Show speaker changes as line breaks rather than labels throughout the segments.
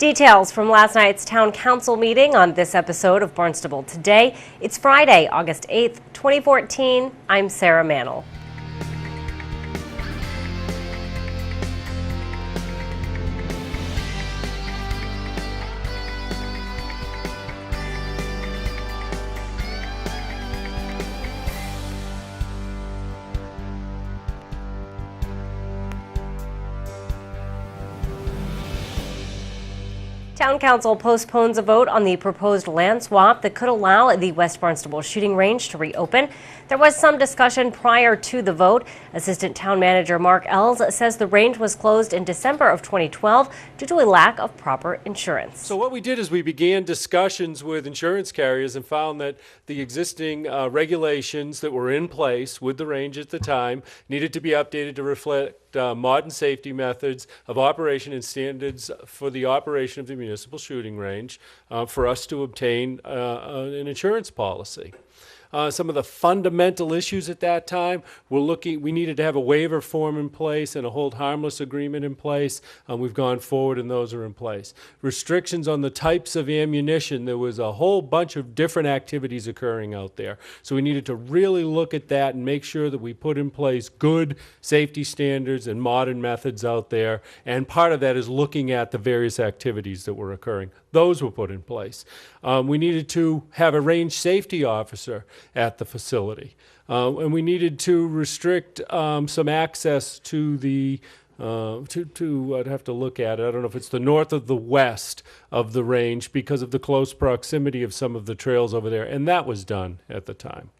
Details from last night's town council meeting on this episode of Barnstable Today. It's Friday, August 8th, 2014. I'm Sarah Mantle. Town Council postpones a vote on the proposed land swap that could allow the West Barnstable shooting range to reopen. There was some discussion prior to the vote. Assistant Town Manager Mark Ells says the range was closed in December of 2012 due to a lack of proper insurance.
So what we did is we began discussions with insurance carriers and found that the existing regulations that were in place with the range at the time needed to be updated to reflect modern safety methods of operation and standards for the operation of the municipal shooting range for us to obtain an insurance policy. Some of the fundamental issues at that time, we needed to have a waiver form in place and a hold harmless agreement in place. We've gone forward and those are in place. Restrictions on the types of ammunition, there was a whole bunch of different activities occurring out there. So we needed to really look at that and make sure that we put in place good safety standards and modern methods out there. And part of that is looking at the various activities that were occurring. Those were put in place. We needed to have a range safety officer at the facility. And we needed to restrict some access to the, I'd have to look at it, I don't know if it's the north or the west of the range because of the close proximity of some of the trails over there. And that was done at the time.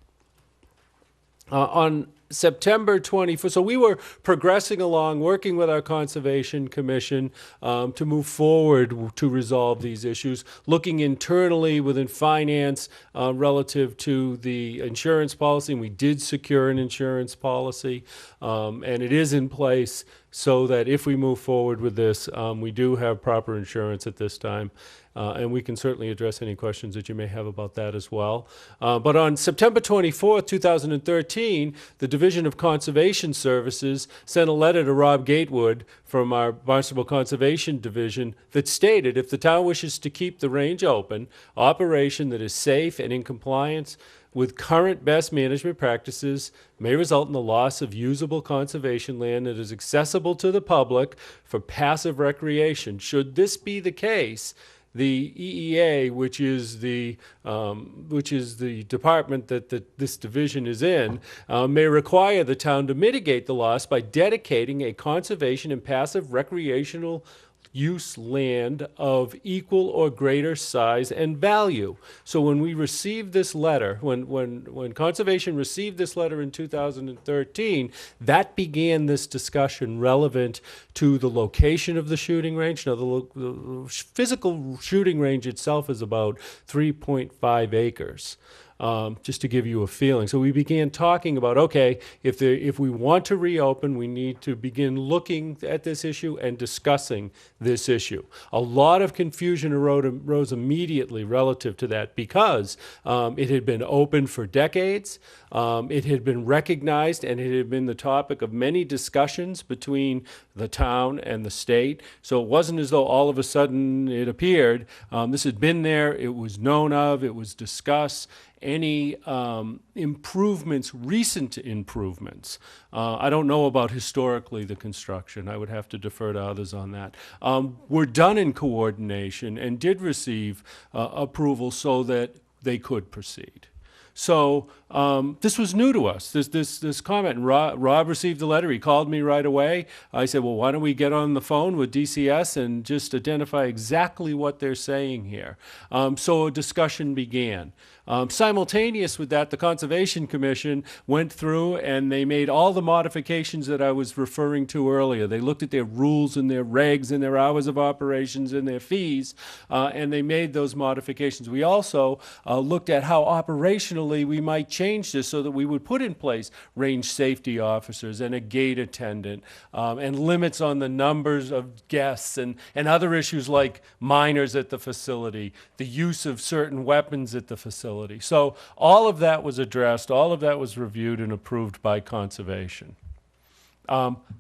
On September 24th, so we were progressing along, working with our Conservation Commission to move forward to resolve these issues, looking internally within finance relative to the insurance policy, and we did secure an insurance policy, and it is in place so that if we move forward with this, we do have proper insurance at this time. And we can certainly address any questions that you may have about that as well. But on September 24th, 2013, the Division of Conservation Services sent a letter to Rob Gatewood from our Barnstable Conservation Division that stated if the town wishes to keep the range open, operation that is safe and in compliance with current best management practices may result in the loss of usable conservation land that is accessible to the public for passive recreation. Should this be the case, the EEA, which is the department that this division is in, may require the town to mitigate the loss by dedicating a conservation and passive recreational use land of equal or greater size and value. So when we received this letter, when Conservation received this letter in 2013, that began this discussion relevant to the location of the shooting range. Now, the physical shooting range itself is about 3.5 acres. Just to give you a feeling. So we began talking about, okay, if we want to reopen, we need to begin looking at this issue and discussing this issue. A lot of confusion arose immediately relative to that because it had been open for decades. It had been recognized and it had been the topic of many discussions between the town and the state. So it wasn't as though all of a sudden it appeared. This had been there, it was known of, it was discussed. Any improvements, recent improvements. I don't know about historically the construction. I would have to defer to others on that. Were done in coordination and did receive approval so that they could proceed. So this was new to us, this comment. And Rob received the letter. He called me right away. I said, well, why don't we get on the phone with DCS and just identify exactly what they're saying here. So a discussion began. Simultaneous with that, the Conservation Commission went through and they made all the modifications that I was referring to earlier. They looked at their rules and their regs and their hours of operations and their fees, and they made those modifications. We also looked at how operationally we might change this so that we would put in place range safety officers and a gate attendant and limits on the numbers of guests and other issues like minors at the facility, the use of certain weapons at the facility. So all of that was addressed, all of that was reviewed and approved by Conservation.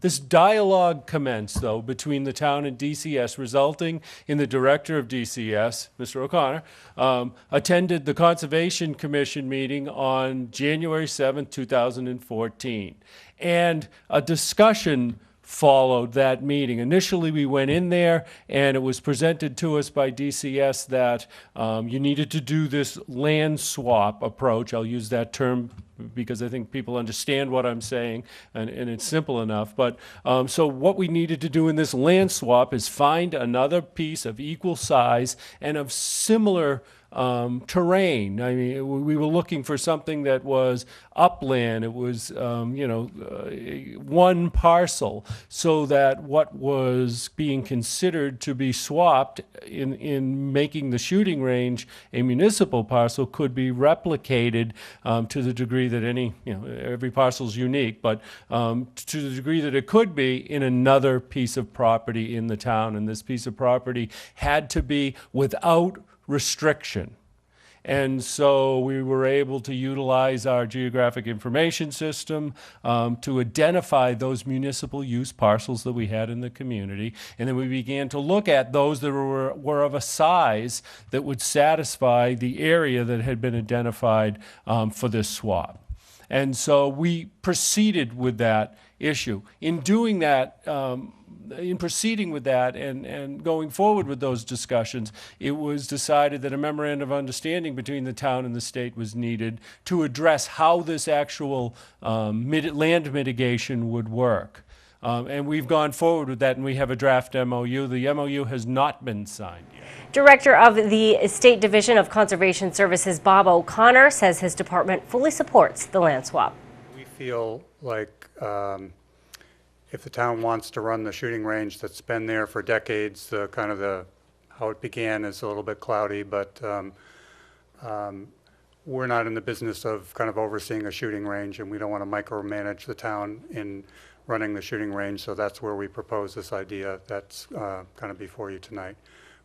This dialogue commenced, though, between the town and DCS, resulting in the director of DCS, Mr. O'Connor, attended the Conservation Commission meeting on January 7th, 2014. And a discussion followed that meeting. Initially, we went in there and it was presented to us by DCS that you needed to do this land swap approach. I'll use that term because I think people understand what I'm saying, and it's simple enough. But so what we needed to do in this land swap is find another piece of equal size and of similar terrain. I mean, we were looking for something that was upland. It was, one parcel, so that what was being considered to be swapped in making the shooting range a municipal parcel could be replicated to the degree that every parcel is unique, but to the degree that it could be in another piece of property in the town. And this piece of property had to be without restriction. And so we were able to utilize our geographic information system to identify those municipal use parcels that we had in the community. And then we began to look at those that were of a size that would satisfy the area that had been identified for this swap. And so we proceeded with that issue. In doing that, in proceeding with that and going forward with those discussions, it was decided that a memorandum of understanding between the town and the state was needed to address how this actual land mitigation would work. And we've gone forward with that, and we have a draft MOU. The MOU has not been signed yet.
Director of the State Division of Conservation Services, Bob O'Connor, says his department fully supports the land swap.
We feel like if the town wants to run the shooting range that's been there for decades, how it began is a little bit cloudy, but we're not in the business of kind of overseeing a shooting range, and we don't want to micromanage the town in running the shooting range, so that's where we propose this idea that's kind of before you tonight.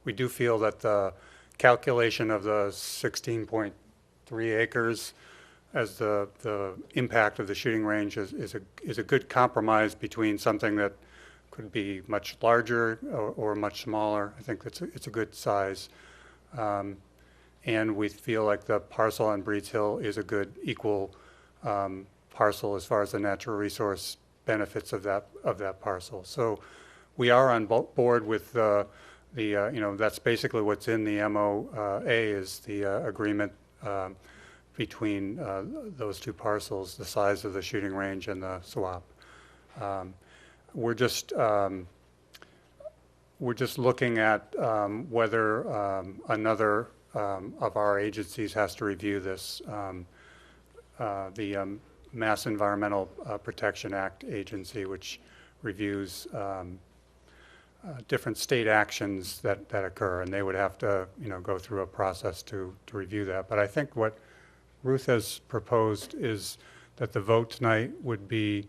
We do feel that the calculation of the 16.3 acres as the impact of the shooting range is a good compromise between something that could be much larger or much smaller. I think it's a good size. And we feel like the parcel on Breeds Hill is a good equal parcel as far as the natural resource benefits of that parcel. So we are on board with that's basically what's in the MOA is the agreement between those two parcels, the size of the shooting range and the swap. We're just looking at whether another of our agencies has to review this. The Mass Environmental Protection Act agency, which reviews different state actions that occur, and they would have to go through a process to review that. But I think what Ruth has proposed is that the vote tonight would be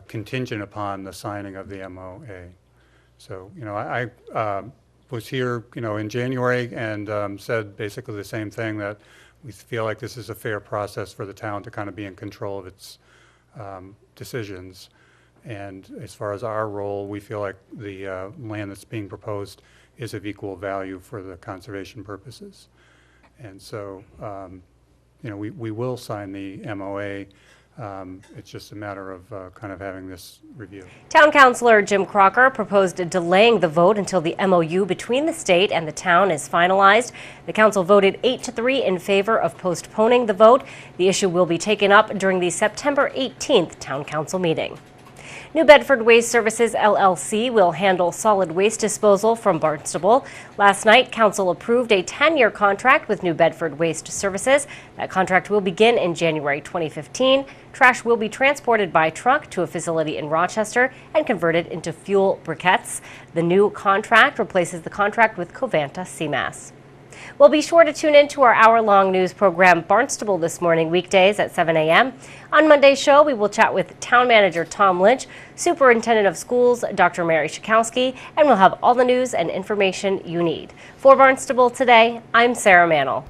contingent upon the signing of the MOA. So, I was here, in January and said basically the same thing, that we feel like this is a fair process for the town to kind of be in control of its decisions. And as far as our role, we feel like the land that's being proposed is of equal value for the conservation purposes. And so, we will sign the MOA. It's just a matter of kind of having this review.
Town Councilor Jim Crocker proposed delaying the vote until the MOU between the state and the town is finalized. The council voted 8-3 in favor of postponing the vote. The issue will be taken up during the September 18th Town Council meeting. New Bedford Waste Services, LLC, will handle solid waste disposal from Barnstable. Last night, Council approved a 10-year contract with New Bedford Waste Services. That contract will begin in January 2015. Trash will be transported by truck to a facility in Rochester and converted into fuel briquettes. The new contract replaces the contract with Covanta CMAS. Well, be sure to tune in to our hour-long news program, Barnstable This Morning, weekdays at 7 a.m. On Monday's show, we will chat with Town Manager Tom Lynch, Superintendent of Schools Dr. Mary Schakowsky, and we'll have all the news and information you need. For Barnstable Today, I'm Sarah Mannel.